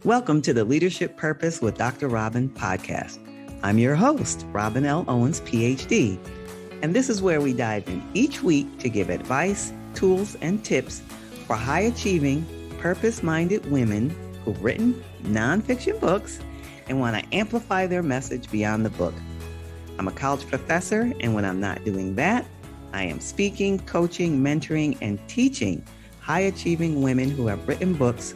Welcome to the Leadership Purpose with Dr. Robin podcast. I'm your host, Robin L. Owens, PhD, and this is where we dive in each week to give advice, tools, and tips for high-achieving, purpose-minded women who've written nonfiction books and want to amplify their message beyond the book. I'm a college professor, and when I'm not doing that, I am speaking, coaching, mentoring, and teaching high-achieving women who have written books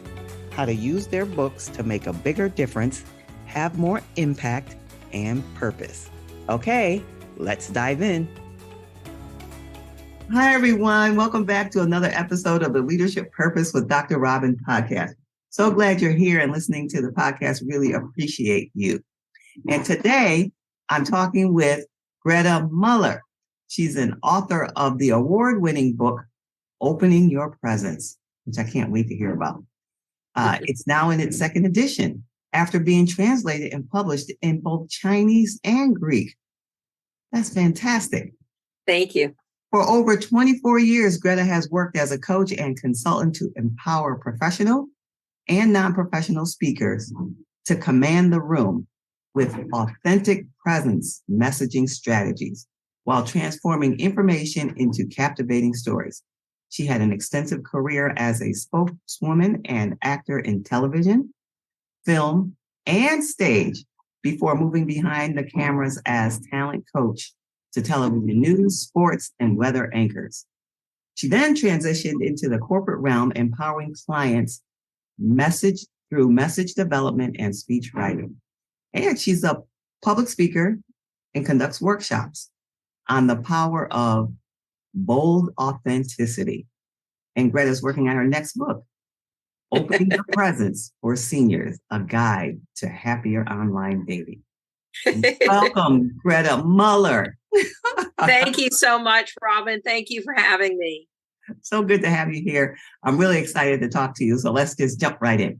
how to use their books to make a bigger difference, have more impact, and purpose. Okay, let's dive in. Hi, everyone. Welcome back to another episode of the Leadership Purpose with Dr. Robin podcast. So glad you're here and listening to the podcast. Really appreciate you. And today, I'm talking with Greta Muller. She's an author of the award-winning book, Opening Your Presence, which I can't wait to hear about. It's now in its second edition after being translated and published in both Chinese and Greek. That's fantastic. Thank you. For over 24 years, Greta has worked as a coach and consultant to empower professional and non-professional speakers to command the room with authentic presence messaging strategies while transforming information into captivating stories. She had an extensive career as a spokeswoman and actor in television, film, and stage before moving behind the cameras as talent coach to television news, sports, and weather anchors. She then transitioned into the corporate realm, empowering clients through message development and speech writing. And she's a public speaker and conducts workshops on the power of bold authenticity. And Greta's working on her next book, Opening Your Presence for Seniors, a guide to happier online dating. Welcome, Greta Muller. Thank you so much, Robin. Thank you for having me. So good to have you here. I'm really excited to talk to you. So let's just jump right in.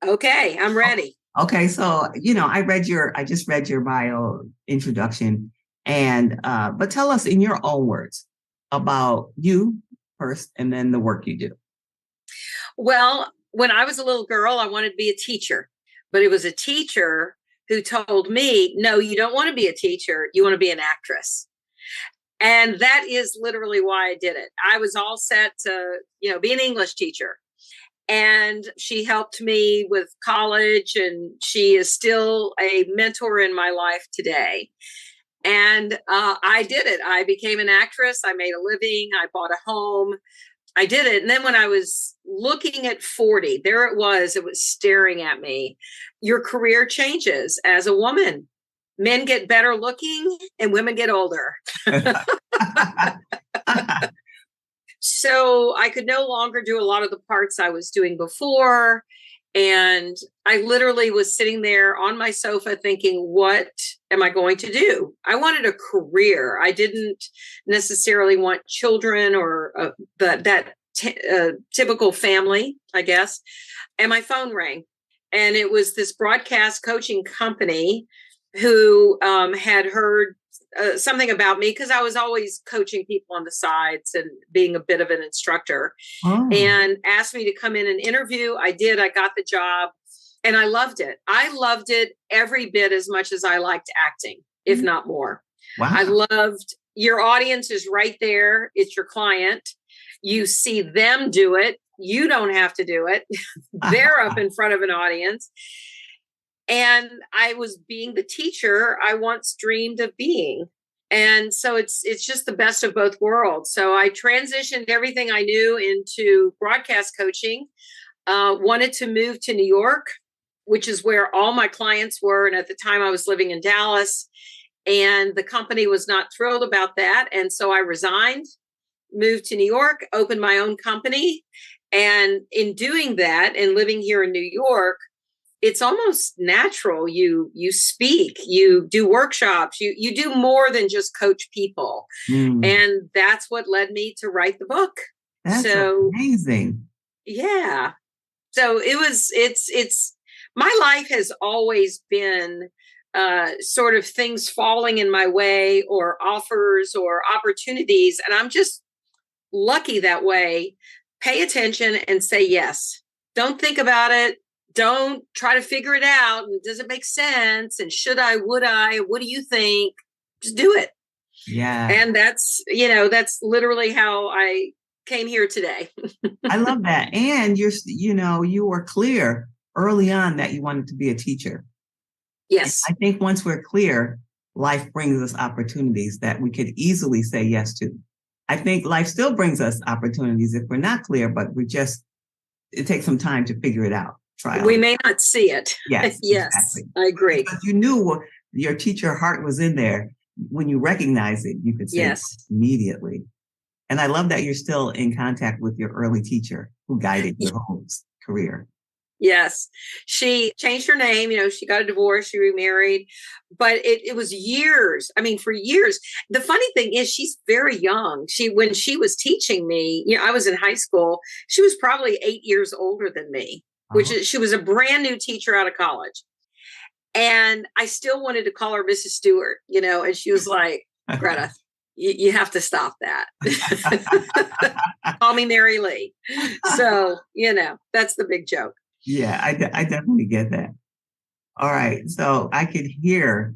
Okay, I'm ready. Okay, so I just read your bio introduction, and but tell us in your own words about you first and then the work you do. Well, when I was a little girl, I wanted to be a teacher, but it was a teacher who told me, no, you don't want to be a teacher. You want to be an actress. And that is literally why I did it. I was all set to, be an English teacher. And she helped me with college, and she is still a mentor in my life today. And I did it. I became an actress. I made a living. I bought a home. I did it. And then when I was looking at 40, there it was staring at me. Your career changes as a woman. Men get better looking and women get older. So I could no longer do a lot of the parts I was doing before. And I literally was sitting there on my sofa thinking, what am I going to do? I wanted a career. I didn't necessarily want children or that typical family, I guess. And my phone rang. And it was this broadcast coaching company who had heard something about me because I was always coaching people on the sides and being a bit of an instructor, and asked me to come in and interview. I did. I got the job and I loved it. I loved it every bit as much as I liked acting, if not more. Wow. I loved your audience is right there. It's your client. You see them do it. You don't have to do it. They're up in front of an audience. And I was being the teacher I once dreamed of being. And so it's just the best of both worlds. So I transitioned everything I knew into broadcast coaching, wanted to move to New York, which is where all my clients were. And at the time I was living in Dallas, and the company was not thrilled about that. And so I resigned, moved to New York, opened my own company. And in doing that and living here in New York, it's almost natural. You speak, you do workshops, you do more than just coach people. And that's what led me to write the book. That's amazing. Yeah. So it's my life has always been sort of things falling in my way or offers or opportunities. And I'm just lucky that way. Pay attention and say yes. Don't think about it. Don't try to figure it out. And does it make sense? And should I, would I, what do you think? Just do it. Yeah. And that's, that's literally how I came here today. I love that. And you were clear early on that you wanted to be a teacher. Yes. I think once we're clear, life brings us opportunities that we could easily say yes to. I think life still brings us opportunities if we're not clear, but it takes some time to figure it out. We may not see it. Yes. Yes, exactly. I agree. Because you knew your teacher heart was in there. When you recognize it, you could say yes immediately. And I love that you're still in contact with your early teacher who guided your whole career. Yes. She changed her name. She got a divorce, she remarried, but it was years. I mean, for years. The funny thing is she's very young. When she was teaching me, I was in high school. She was probably 8 years older than me, she was a brand new teacher out of college. And I still wanted to call her Mrs. Stewart, and she was like, Greta, you have to stop that. Call me Mary Lee. So, that's the big joke. Yeah, I definitely get that. All right. So I could hear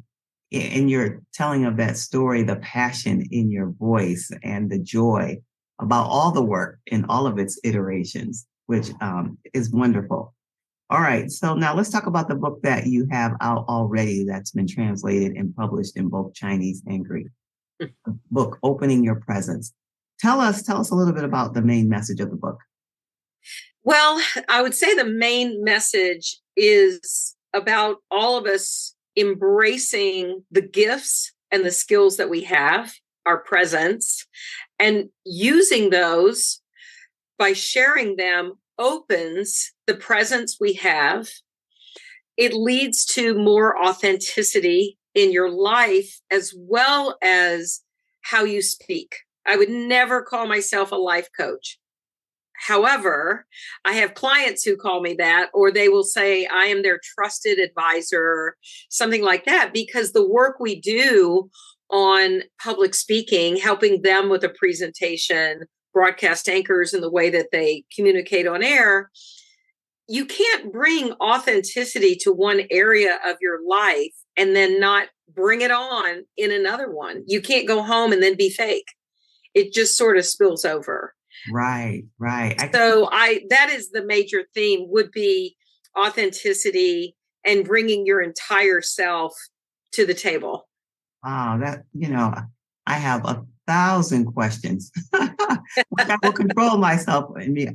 in your telling of that story, the passion in your voice and the joy about all the work in all of its iterations, which is wonderful. All right. So now let's talk about the book that you have out already that's been translated and published in both Chinese and Greek. The book, Opening Your Presence. Tell us a little bit about the main message of the book. Well, I would say the main message is about all of us embracing the gifts and the skills that we have, our presence, and using those by sharing them opens the presence we have. It leads to more authenticity in your life as well as how you speak. I would never call myself a life coach. However, I have clients who call me that, or they will say I am their trusted advisor, something like that, because the work we do on public speaking, helping them with a presentation, broadcast anchors and the way that they communicate on air, you can't bring authenticity to one area of your life and then not bring it on in another one. You can't go home and then be fake. It just sort of spills over. Right. So that is the major theme, would be authenticity and bringing your entire self to the table. Wow, I have 1,000 questions, which I will control myself.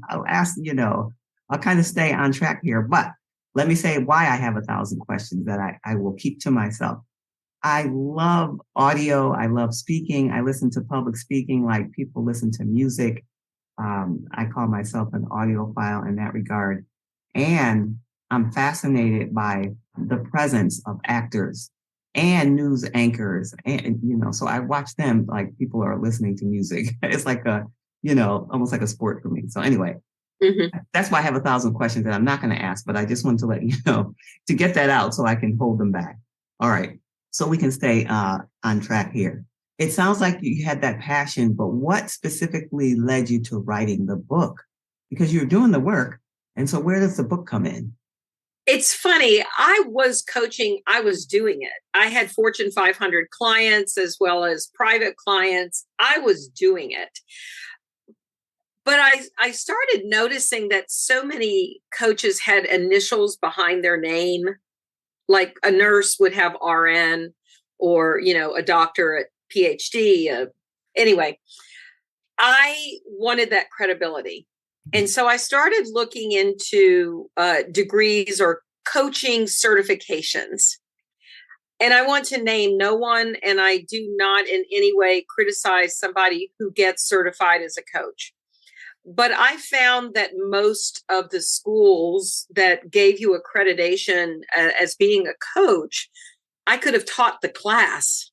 I'll ask, I'll kind of stay on track here, but let me say why I have 1,000 questions that I will keep to myself. I love audio. I love speaking. I listen to public speaking like people listen to music. I call myself an audiophile in that regard. And I'm fascinated by the presence of actors and news anchors. And, so I watch them like people are listening to music. It's like almost like a sport for me. So anyway, That's why I have 1,000 questions that I'm not going to ask, but I just want to let you know to get that out so I can hold them back. All right. So we can stay on track here. It sounds like you had that passion, but what specifically led you to writing the book? Because you're doing the work. And so where does the book come in? It's funny. I was coaching. I was doing it. I had Fortune 500 clients as well as private clients. I was doing it. But I started noticing that so many coaches had initials behind their name, like a nurse would have RN or, a doctor at PhD. Anyway, I wanted that credibility. And so I started looking into degrees or coaching certifications. And I want to name no one, and I do not in any way criticize somebody who gets certified as a coach. But I found that most of the schools that gave you accreditation as being a coach, I could have taught the class.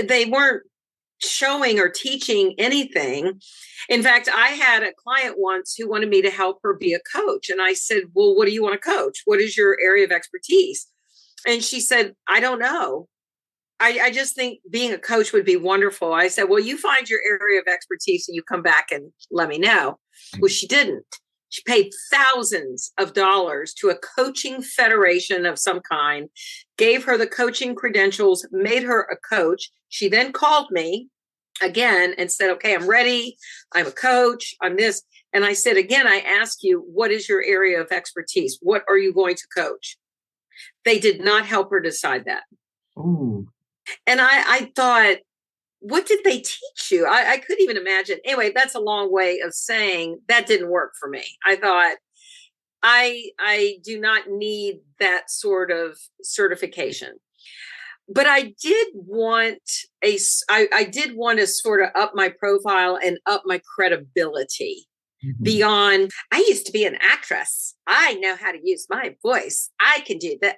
They weren't showing or teaching anything. In fact, I had a client once who wanted me to help her be a coach. And I said, well, what do you want to coach? What is your area of expertise? And she said, I don't know. I just think being a coach would be wonderful. I said, well, you find your area of expertise and you come back and let me know. Well, she didn't. She paid thousands of dollars to a coaching federation of some kind, gave her the coaching credentials, made her a coach. She then called me again and said, okay, I'm ready. I'm a coach. I'm this. And I said, again, I ask you, what is your area of expertise? What are you going to coach? They did not help her decide that. Ooh. And I thought, what did they teach you? I couldn't even imagine. Anyway, that's a long way of saying that didn't work for me. I thought, I do not need that sort of certification. But I did want to sort of up my profile and up my credibility beyond, I used to be an actress. I know how to use my voice. I can do that,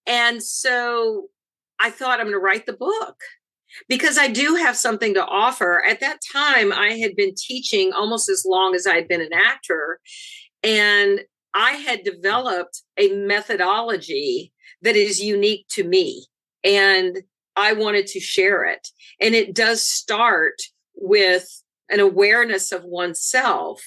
And so I thought, I'm going to write the book because I do have something to offer. At that time, I had been teaching almost as long as I had been an actor. And I had developed a methodology that is unique to me. And I wanted to share it. And it does start with an awareness of oneself,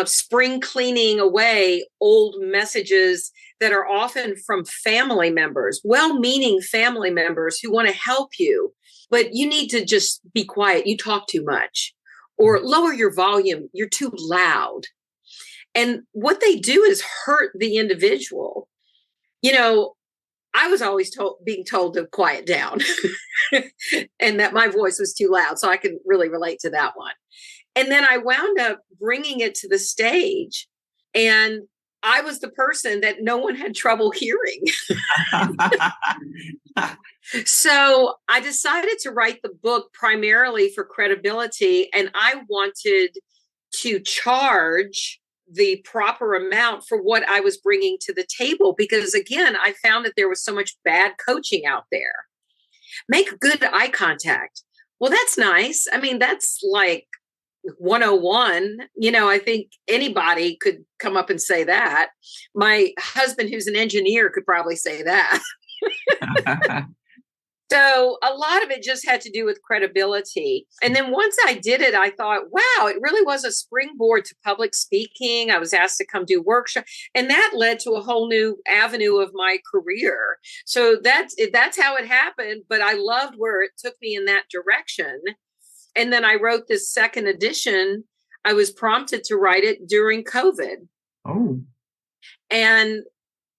spring cleaning away old messages that are often from family members, well-meaning family members who want to help you, but you need to just be quiet. You talk too much, or lower your volume. You're too loud. And what they do is hurt the individual. I was always being told to quiet down and that my voice was too loud. So I can really relate to that one. And then I wound up bringing it to the stage, and I was the person that no one had trouble hearing. So I decided to write the book primarily for credibility, and I wanted to charge the proper amount for what I was bringing to the table. Because again, I found that there was so much bad coaching out there. Make good eye contact. Well, that's nice. I mean, that's like 101. I think anybody could come up and say that. My husband, who's an engineer, could probably say that. So a lot of it just had to do with credibility. And then once I did it, I thought, wow, it really was a springboard to public speaking. I was asked to come do workshops, and that led to a whole new avenue of my career. So that's how it happened. But I loved where it took me in that direction. And then I wrote this second edition. I was prompted to write it during COVID. Oh. And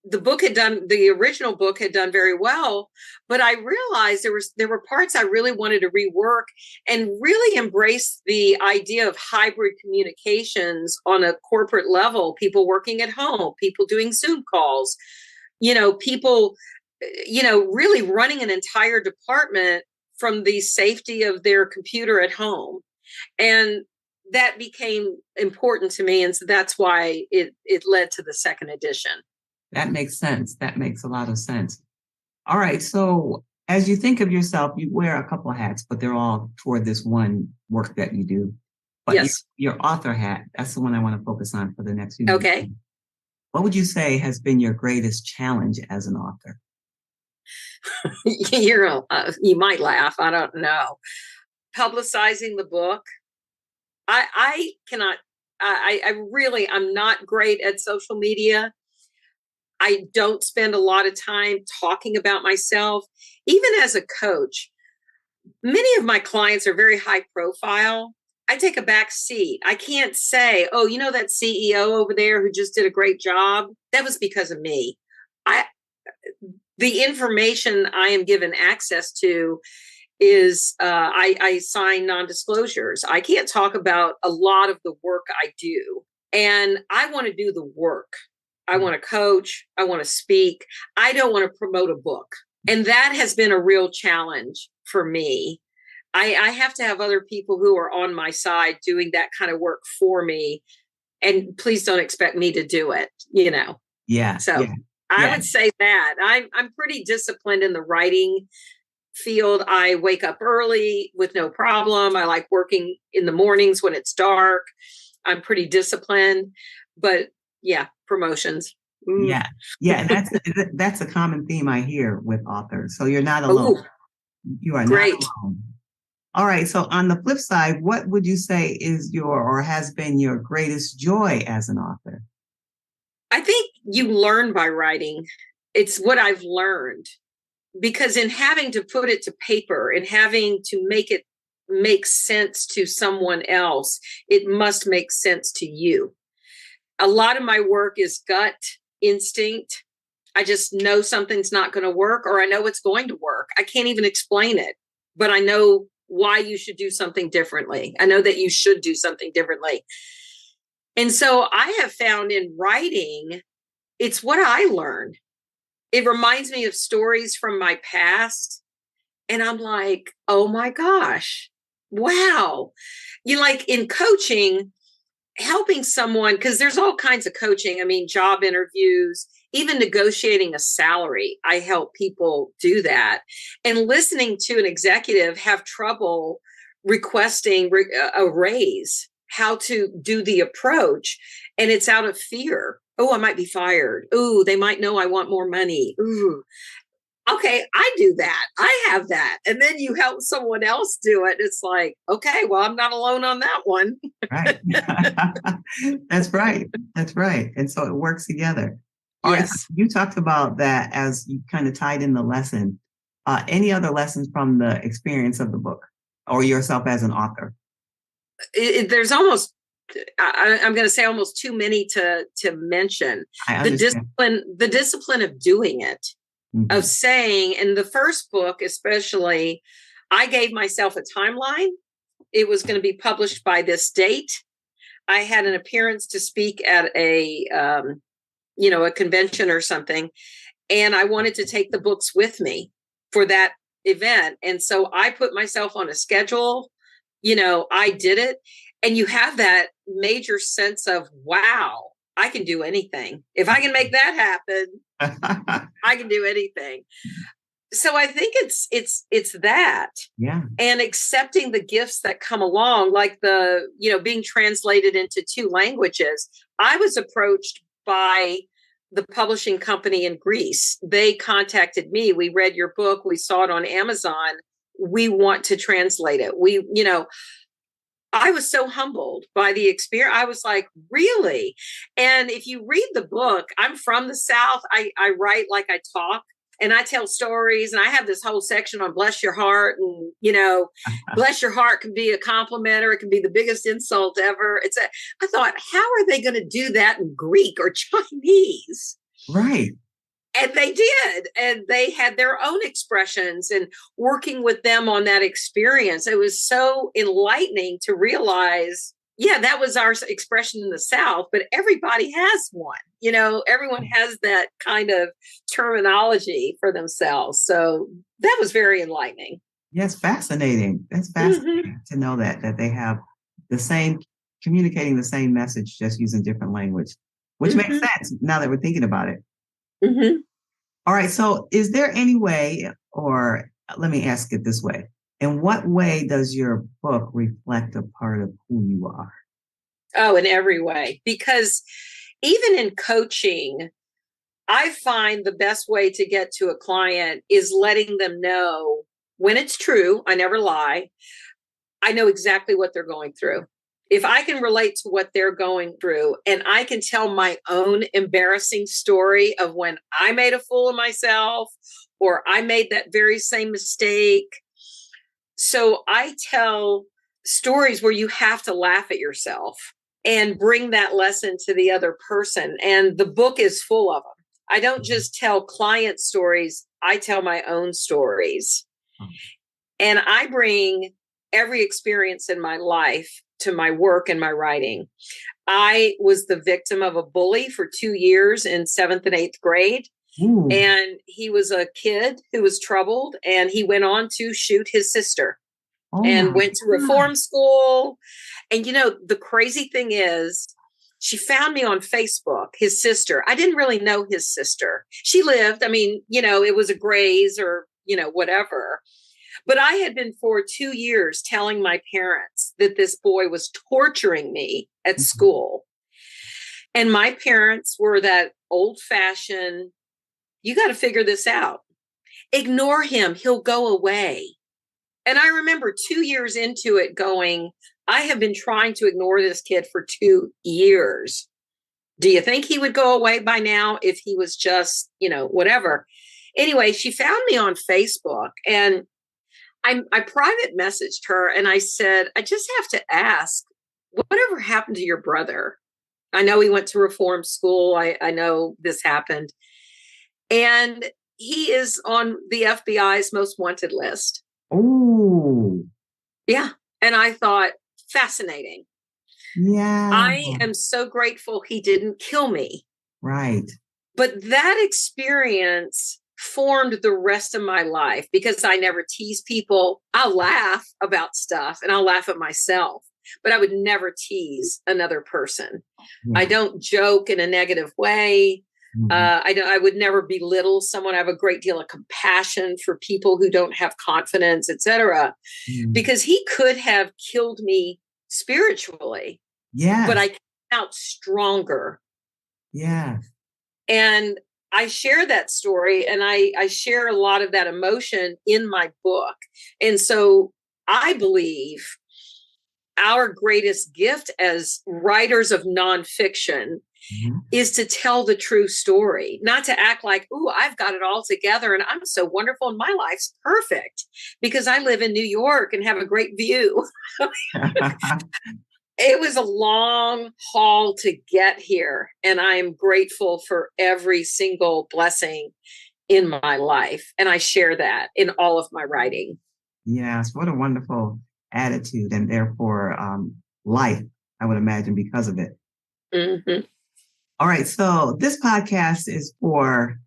the original book had done very well, but I realized there were parts I really wanted to rework and really embrace the idea of hybrid communications on a corporate level, people working at home, people doing Zoom calls, people, really running an entire department from the safety of their computer at home. And that became important to me. And so that's why it led to the second edition. That makes sense. That makes a lot of sense. All right. So as you think of yourself, you wear a couple of hats, but they're all toward this one work that you do. But yes. Your author hat, that's the one I want to focus on for the next few minutes. Okay. What would you say has been your greatest challenge as an author? You might laugh. I don't know. Publicizing the book. I cannot, I'm not great at social media. I don't spend a lot of time talking about myself. Even as a coach, many of my clients are very high profile. I take a back seat. I can't say, oh, that CEO over there who just did a great job, that was because of me. The information I am given access to is I sign non-disclosures. I can't talk about a lot of the work I do. And I want to do the work. I want to coach. I want to speak. I don't want to promote a book. And that has been a real challenge for me. I have to have other people who are on my side doing that kind of work for me. And please don't expect me to do it, Yeah. So yeah. I would say that I'm pretty disciplined in the writing field. I wake up early with no problem. I like working in the mornings when it's dark. I'm pretty disciplined, but yeah, promotions. Yeah. That's a common theme I hear with authors. So you're not alone. Ooh, You are great. not alone. All right. So on the flip side, what would you say is your or has been your greatest joy as an author? I think you learn by writing. It's what I've learned, because in having to put it to paper and having to make it make sense to someone else, it must make sense to you. A lot of my work is gut instinct. I just know something's not going to work, or I know it's going to work. I can't even explain it, but I know why you should do something differently. I know that you should do something differently. And so I have found in writing, it's what I learned. It reminds me of stories from my past. And I'm like, oh my gosh, wow. You like in coaching, helping someone, because there's all kinds of coaching. I mean, job interviews, even negotiating a salary. I help people do that. And listening to an executive have trouble requesting a raise, how to do the approach. And it's out of fear. Oh, I might be fired. Oh, they might know I want more money. Ooh, okay, I do that. I have that. And then you help someone else do it. It's like, okay, well, I'm not alone on that one. Right. That's right. That's right. And so it works together. All right. So Yes. you talked about that as you kind of tied in the lesson. Any other lessons from the experience of the book or yourself as an author? There's almost, I'm going to say almost too many to mention. I The understand. discipline of doing it, Mhm. of saying, in the first book, especially, I gave myself a timeline. It was going to be published by this date. I had an appearance to speak at a convention or something, and I wanted to take the books with me for that event. And so I put myself on a schedule. I did it. And you have that major sense of, wow, I can do anything. If I can make that happen, I can do anything. So I think it's that, Yeah. and accepting the gifts that come along, like being translated into 2 languages. I was approached by the publishing company in Greece. They contacted me. We read your book. We saw it on Amazon. We want to translate it. I was so humbled by the experience. I was like, really? And if you read the book, I'm from the South. I write like I talk, and I tell stories, and I have this whole section on bless your heart. And, bless your heart can be a compliment, or it can be the biggest insult ever. I thought, how are they going to do that in Greek or Chinese? Right. And they did. And they had their own expressions, and working with them on that experience, it was so enlightening to realize, yeah, that was our expression in the South, but everybody has one. Everyone has that kind of terminology for themselves. So that was very enlightening. Yes, fascinating. That's Mm-hmm. fascinating to know that they have the same communicating the same message, just using different language, which makes Mm-hmm. sense now that we're thinking about it. Mm-hmm. All right. So, is there any way, or let me ask it this way: in what way does your book reflect a part of who you are? Oh, in every way. Because even in coaching, I find the best way to get to a client is letting them know when it's true. I never lie. I know exactly what they're going through. If I can relate to what they're going through, and I can tell my own embarrassing story of when I made a fool of myself, or I made that very same mistake. So I tell stories where you have to laugh at yourself and bring that lesson to the other person. And the book is full of them. I don't just tell client stories, I tell my own stories. And I bring every experience in my life to my work and my writing. I was the victim of a bully for 2 years in 7th and 8th grade. Ooh. And he was a kid who was troubled, and he went on to shoot his sister Oh and my went to God. reform school. And the crazy thing is, she found me on Facebook, his sister. I didn't really know his sister. She lived, it was a graze or, whatever. But I had been for 2 years telling my parents that this boy was torturing me at school. And my parents were that old fashioned, you got to figure this out. Ignore him, he'll go away. And I remember 2 years into it going, I have been trying to ignore this kid for 2 years. Do you think he would go away by now if he was just, whatever? Anyway, she found me on Facebook, and I private messaged her and I said, I just have to ask, whatever happened to your brother? I know he went to reform school. I know this happened. And he is on the FBI's most wanted list. Oh, Yeah. And I thought, fascinating. yeah. I am so grateful he didn't kill me. Right. But that experience formed the rest of my life because I never tease people. I'll laugh about stuff and I'll laugh at myself, but I would never tease another person. Yeah. I don't joke in a negative way. Mhm. I would never belittle someone. I have a great deal of compassion for people who don't have confidence, etc. Mhm. Because he could have killed me spiritually, Yeah. but I came out stronger. Yeah. And I share that story, and I share a lot of that emotion in my book. And so I believe our greatest gift as writers of nonfiction Mhm. is to tell the true story, not to act like, ooh, I've got it all together and I'm so wonderful and my life's perfect because I live in New York and have a great view. It was a long haul to get here, and I am grateful for every single blessing in my life. And I share that in all of my writing. Yes. What a wonderful attitude, and therefore life, I would imagine, because of it. Mm-hmm. All right. So this podcast is for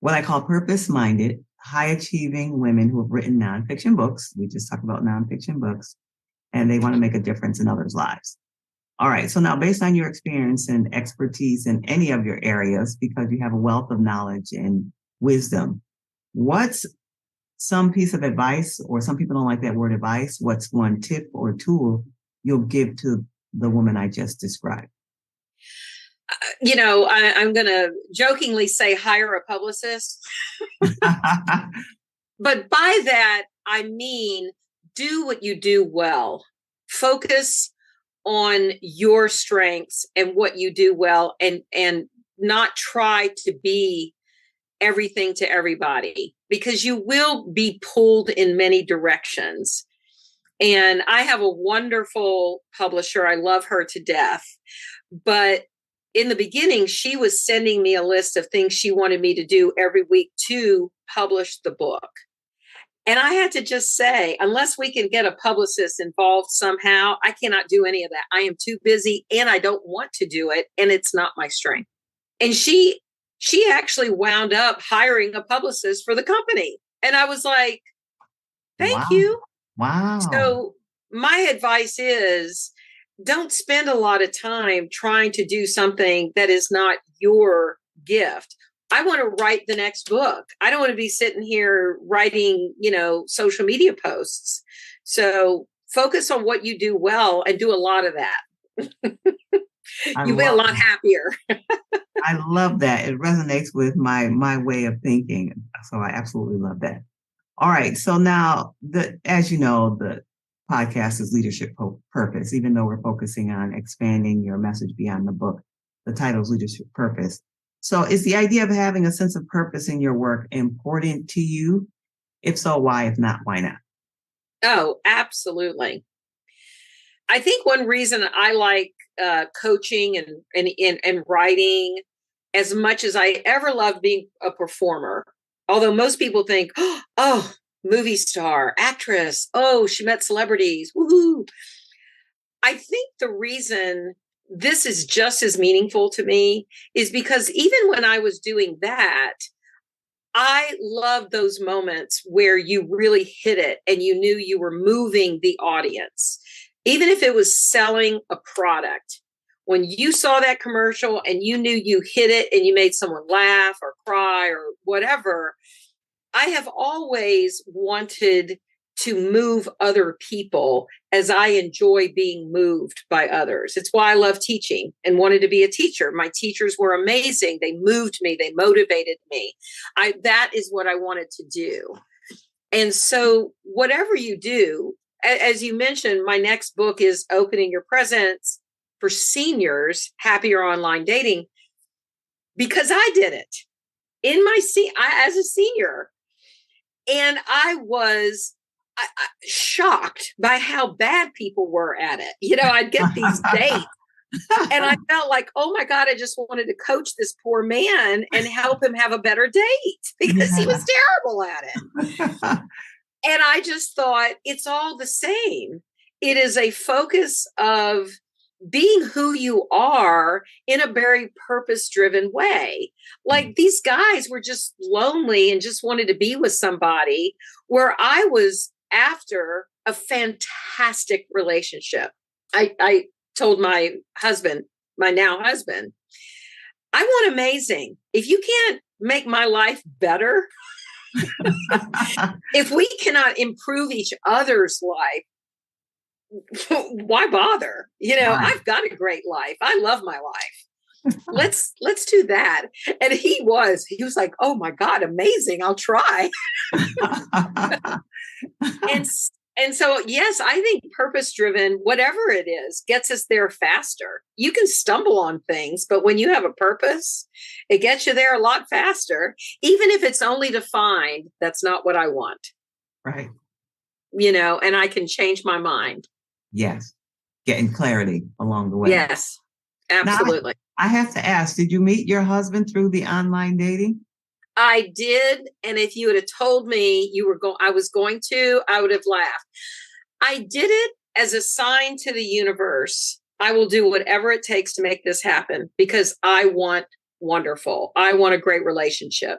what I call purpose-minded, high-achieving women who have written nonfiction books. We just talked about nonfiction books, and they want to make a difference in others' lives. All right. So now, based on your experience and expertise in any of your areas, because you have a wealth of knowledge and wisdom, what's some piece of advice, or some people don't like that word advice, what's one tip or tool you'll give to the woman I just described? I'm going to jokingly say hire a publicist. But by that, I mean, do what you do well. Focus on your strengths and what you do well, and not try to be everything to everybody, because you will be pulled in many directions. And I have a wonderful publisher. I love her to death. But in the beginning, she was sending me a list of things she wanted me to do every week to publish the book. And I had to just say, unless we can get a publicist involved somehow, I cannot do any of that. I am too busy and I don't want to do it. And it's not my strength. And she actually wound up hiring a publicist for the company. And I was like, thank you. Wow. So my advice is, don't spend a lot of time trying to do something that is not your gift. I want to write the next book. I don't want to be sitting here writing, social media posts. So focus on what you do well and do a lot of that. You'll be a lot happier. I love that. It resonates with my way of thinking. So I absolutely love that. All right. So now, as you know, the podcast is Leadership Purpose. Even though we're focusing on expanding your message beyond the book, the title is Leadership Purpose. So is the idea of having a sense of purpose in your work important to you? If so, why? If not, why not? Oh, absolutely. I think one reason I like coaching and writing as much as I ever loved being a performer, although most people think, oh, movie star, actress, oh, she met celebrities, woohoo. I think the reason this is just as meaningful to me is because even when I was doing that, I love those moments where you really hit it and you knew you were moving the audience, even if it was selling a product. When you saw that commercial and you knew you hit it and you made someone laugh or cry or whatever, I have always wanted to move other people as I enjoy being moved by others. It's why I love teaching and wanted to be a teacher. My teachers were amazing. They moved me. They motivated me. That is what I wanted to do. And so whatever you do, as you mentioned, my next book is Opening Your Presence for Seniors, Happier Online Dating, because I did it in my as a senior. And I was shocked by how bad people were at it. I'd get these dates and I felt like, oh my God, I just wanted to coach this poor man and help him have a better date because he was terrible at it. And I just thought it's all the same. It is a focus of being who you are in a very purpose-driven way. Like these guys were just lonely and just wanted to be with somebody, where I was after a fantastic relationship. I told my husband, my now husband, I want amazing. If you can't make my life better, if we cannot improve each other's life, why bother? I've got a great life. I love my life. Let's do that. And he was like, oh my God, amazing. I'll try. and so, yes, I think purpose driven, whatever it is, gets us there faster. You can stumble on things, but when you have a purpose, it gets you there a lot faster, even if it's only to find that's not what I want. Right. And I can change my mind. Yes. Getting clarity along the way. Yes, absolutely. Now, I have to ask, did you meet your husband through the online dating? I did. And if you would have told me I was going to, I would have laughed. I did it as a sign to the universe. I will do whatever it takes to make this happen because I want wonderful. I want a great relationship.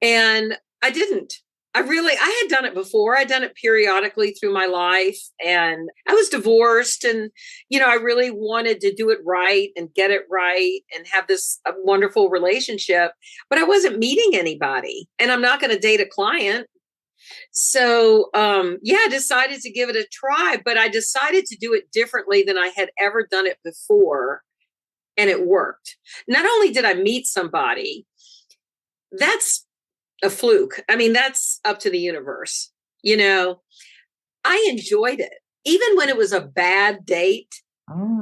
And I didn't. I had done it before. I'd done it periodically through my life, and I was divorced, and, I really wanted to do it right and get it right and have this wonderful relationship, but I wasn't meeting anybody, and I'm not going to date a client. So, I decided to give it a try, but I decided to do it differently than I had ever done it before. And it worked. Not only did I meet somebody, that's a fluke. I mean, that's up to the universe. I enjoyed it. Even when it was a bad date,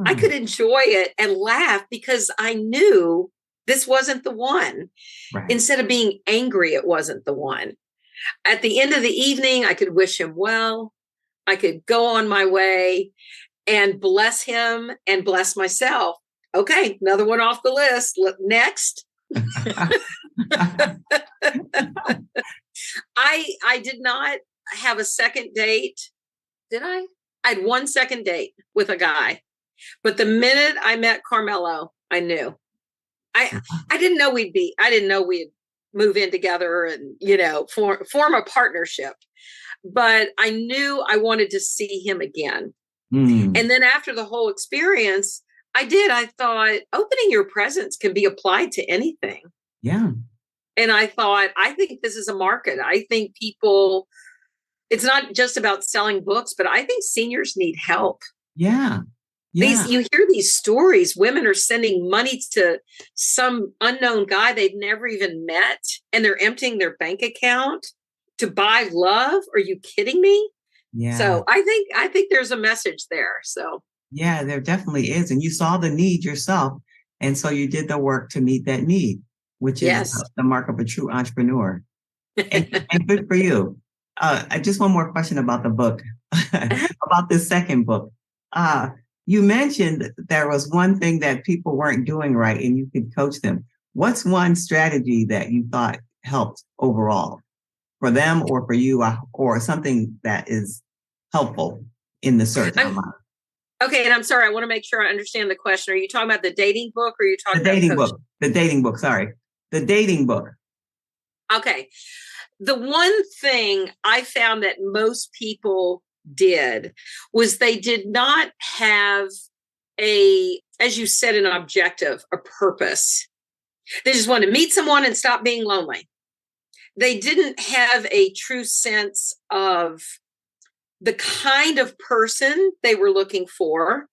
I could enjoy it and laugh because I knew this wasn't the one. Right. Instead of being angry, it wasn't the one. At the end of the evening, I could wish him well. I could go on my way and bless him and bless myself. Okay, another one off the list. Next. I did not have a second date. Did I? I had one second date with a guy. But the minute I met Carmelo, I knew. I didn't know we'd move in together and, form a partnership. But I knew I wanted to see him again. And then after the whole experience, I thought opening your presence can be applied to anything. Yeah. And I thought, I think this is a market. I think people, it's not just about selling books, but I think seniors need help. Yeah. You hear these stories. Women are sending money to some unknown guy they've never even met, and they're emptying their bank account to buy love. Are you kidding me? Yeah. So I think there's a message there. So. Yeah, there definitely is. And you saw the need yourself. And so you did the work to meet that need, which is the mark of a true entrepreneur. And good for you. Just one more question about the book, about this second book. You mentioned there was one thing that people weren't doing right and you could coach them. What's one strategy that you thought helped overall for them or for you, or something that is helpful in the search online? Okay, and I'm sorry, I want to make sure I understand the question. Are you talking about the dating book, or are you talking about the dating book? Sorry, the dating book. Okay, the one thing I found that most people did was they did not have as you said, an objective, a purpose. They just wanted to meet someone and stop being lonely. They didn't have a true sense of the kind of person they were looking for.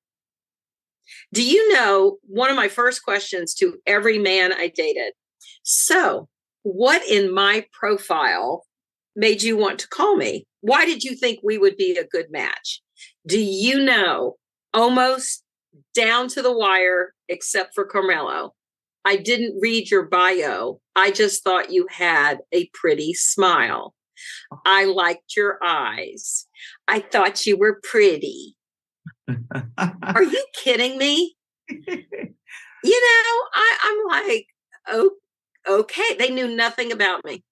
Do you know, one of my first questions to every man I dated, so what in my profile made you want to call me? Why did you think we would be a good match? Do you know, almost down to the wire, except for Carmelo, I didn't read your bio. I just thought you had a pretty smile. I liked your eyes. I thought you were pretty. Are you kidding me? I'm like, oh, okay. They knew nothing about me.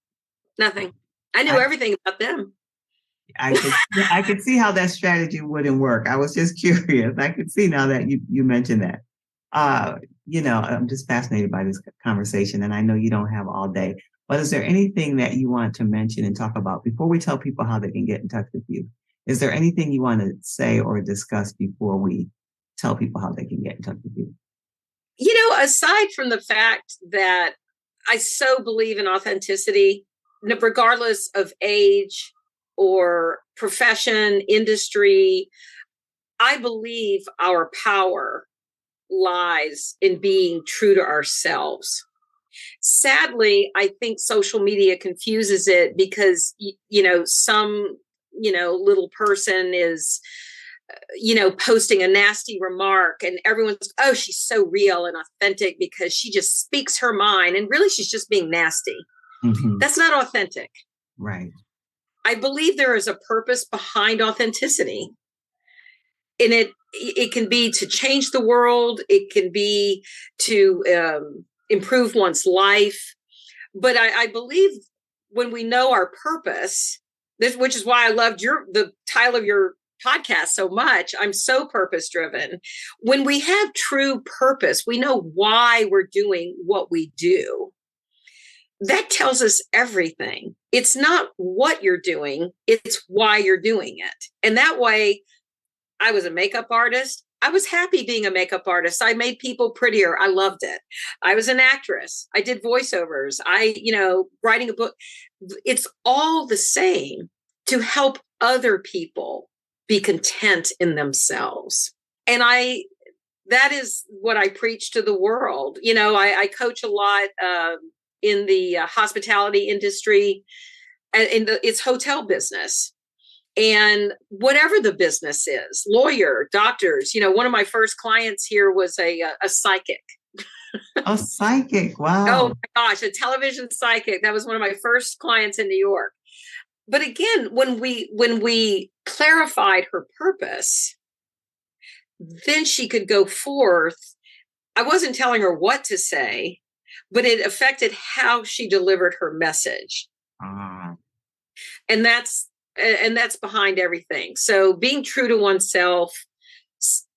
Nothing. I knew everything about them. I could see how that strategy wouldn't work. I was just curious. I could see now that you mentioned that. I'm just fascinated by this conversation, and I know you don't have all day. But is there anything that you want to mention and talk about before we tell people how they can get in touch with you? Is there anything you want to say or discuss before we tell people how they can get in touch with you? Aside from the fact that I so believe in authenticity, regardless of age or profession, industry, I believe our power lies in being true to ourselves. Sadly, I think social media confuses it because, some, little person is, posting a nasty remark and everyone's, oh, she's so real and authentic because she just speaks her mind. And really, she's just being nasty. Mm-hmm. That's not authentic. Right. I believe there is a purpose behind authenticity. And it can be to change the world. It can be to improve one's life. But I believe when we know our purpose, which is why I loved the title of your podcast so much. I'm so purpose driven. When we have true purpose, we know why we're doing what we do. That tells us everything. It's not what you're doing, it's why you're doing it. And that way, I was a makeup artist. I was happy being a makeup artist. I made people prettier. I loved it. I was an actress. I did voiceovers. Writing a book. It's all the same to help other people be content in themselves. And that is what I preach to the world. I coach a lot in the hospitality industry, and it's hotel business. And whatever the business is, lawyer, doctors, one of my first clients here was a psychic. A psychic. Wow. Oh my gosh, a television psychic. That was one of my first clients in New York. But again, when we clarified her purpose, then she could go forth. I wasn't telling her what to say, but it affected how she delivered her message. And that's behind everything. So being true to oneself,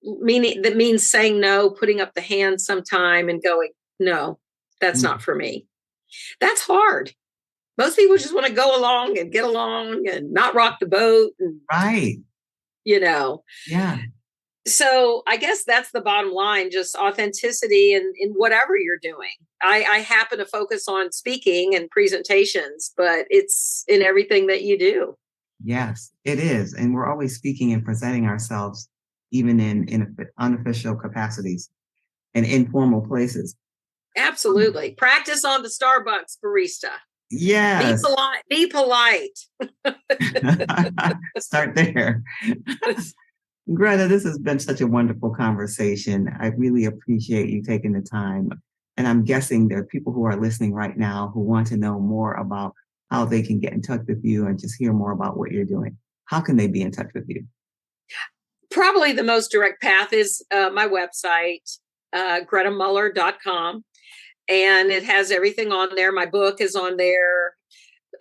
that means saying no, putting up the hand sometime and going, no, that's not for me. That's hard. Most people just want to go along and get along and not rock the boat. And, right. Yeah. So I guess that's the bottom line, just authenticity in whatever you're doing. I happen to focus on speaking and presentations, but it's in everything that you do. Yes, it is. And we're always speaking and presenting ourselves, even in unofficial capacities and informal places. Absolutely. Practice on the Starbucks barista. Yes. Be polite. Start there. Greta, this has been such a wonderful conversation. I really appreciate you taking the time. And I'm guessing there are people who are listening right now who want to know more about how they can get in touch with you and just hear more about what you're doing. How can they be in touch with you? Probably the most direct path is my website, gretamuller.com. And it has everything on there. My book is on there.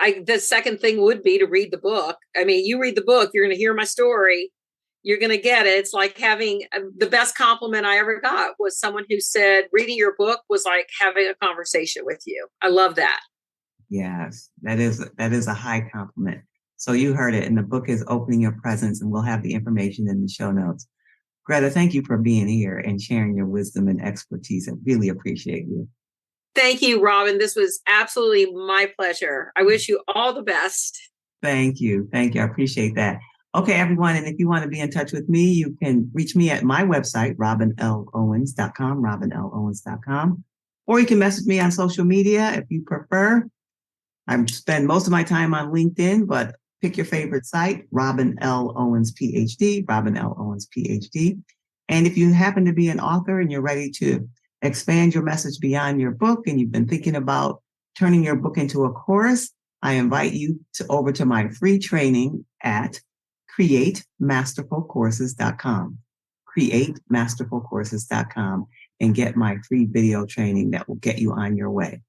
The second thing would be to read the book. I mean, you read the book, you're going to hear my story. You're going to get it. It's like having the best compliment I ever got was someone who said, reading your book was like having a conversation with you. I love that. Yes, that is a high compliment. So you heard it, and the book is Opening Your Presence, and we'll have the information in the show notes. Greta, thank you for being here and sharing your wisdom and expertise. I really appreciate you. Thank you, Robin. This was absolutely my pleasure. I wish you all the best. Thank you. I appreciate that. Okay, everyone. And if you want to be in touch with me, you can reach me at my website, robinlowens.com, robinlowens.com, or you can message me on social media if you prefer. I spend most of my time on LinkedIn, but pick your favorite site, Robin L. Owens, PhD, Robin L. Owens, PhD. And if you happen to be an author and you're ready to expand your message beyond your book and you've been thinking about turning your book into a course, I invite you over to my free training at createmasterfulcourses.com. createmasterfulcourses.com and get my free video training that will get you on your way.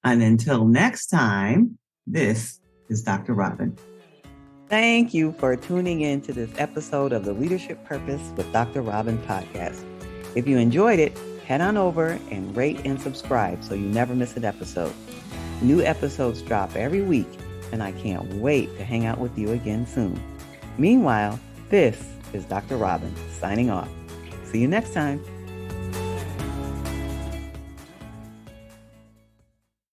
And until next time, this is Dr. Robin. Thank you for tuning in to this episode of the Leadership Purpose with Dr. Robin podcast. If you enjoyed it, head on over and rate and subscribe so you never miss an episode. New episodes drop every week, and I can't wait to hang out with you again soon. Meanwhile, this is Dr. Robin signing off. See you next time.